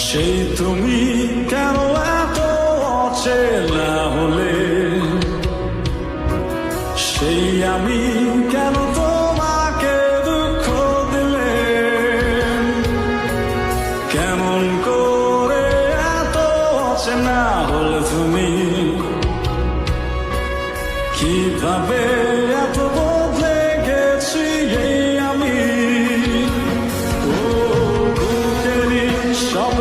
সেই তুমি কেন এত অচেনা হলে, সেই আমি কেন তোমাকে দুঃখ দিলে, কেমন করে এত অচেনা হলে তুমি, কিভাবে এত বদলে গেছি এই আমি। ও বুকেরই সব